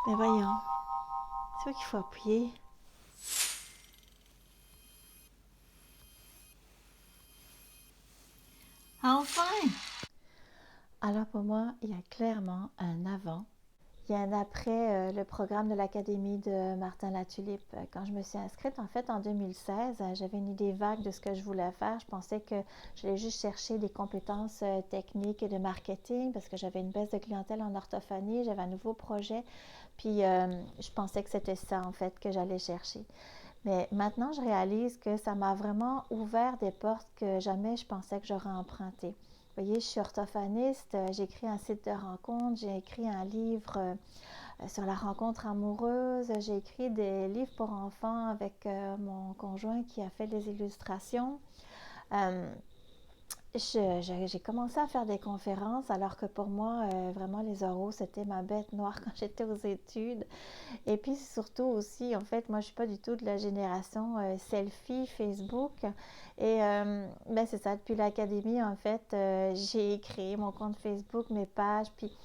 Mais voyons, c'est où qu'il faut appuyer? Enfin! Alors pour moi, il y a clairement un avant. Il y a un après le programme de l'Académie de Martin Latulippe. Quand je me suis inscrite, en fait, en 2016, j'avais une idée vague de ce que je voulais faire. Je pensais que j'allais juste chercher des compétences techniques et de marketing parce que j'avais une baisse de clientèle en orthophonie, j'avais un nouveau projet. Puis je pensais que c'était ça, en fait, que j'allais chercher. Mais maintenant, je réalise que ça m'a vraiment ouvert des portes que jamais je pensais que j'aurais empruntées. Vous voyez, je suis orthophoniste, j'ai écrit un site de rencontre, j'ai écrit un livre sur la rencontre amoureuse, j'ai écrit des livres pour enfants avec mon conjoint qui a fait des illustrations. Euh, j'ai commencé à faire des conférences alors que pour moi, vraiment, les oraux, c'était ma bête noire quand j'étais aux études. Et puis surtout aussi, en fait, moi je suis pas du tout de la génération selfie Facebook. Et ben c'est ça, depuis l'académie, en fait, j'ai créé mon compte Facebook, mes pages, puis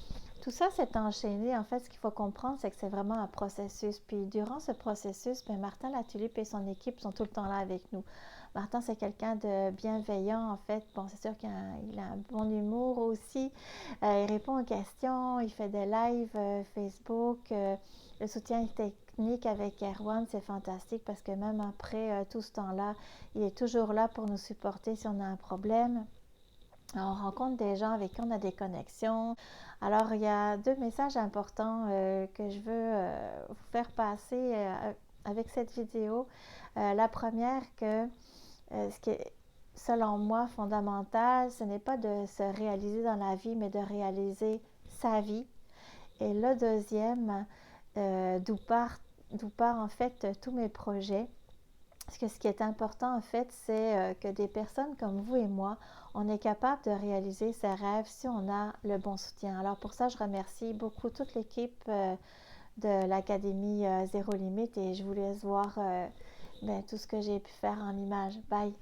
tout ça s'est enchaîné. En fait, ce qu'il faut comprendre, c'est que c'est vraiment un processus. Puis durant ce processus, ben, Martin Latulippe et son équipe sont tout le temps là avec nous. Martin, c'est quelqu'un de bienveillant, en fait. Bon, c'est sûr qu'il a un bon humour aussi. Il répond aux questions, il fait des lives Facebook. Le soutien technique avec Erwan, c'est fantastique parce que même après tout ce temps-là, il est toujours là pour nous supporter si on a un problème. On rencontre des gens avec qui on a des connexions. Alors, il y a deux messages importants que je veux vous faire passer avec cette vidéo. La première, que ce qui est, selon moi, fondamental, ce n'est pas de se réaliser dans la vie, mais de réaliser sa vie. Et le deuxième, d'où part en fait tous mes projets. Parce que ce qui est important, en fait, c'est que des personnes comme vous et moi, on est capable de réaliser ses rêves si on a le bon soutien. Alors pour ça, je remercie beaucoup toute l'équipe de l'Académie Zéro Limite et je vous laisse voir tout ce que j'ai pu faire en images. Bye!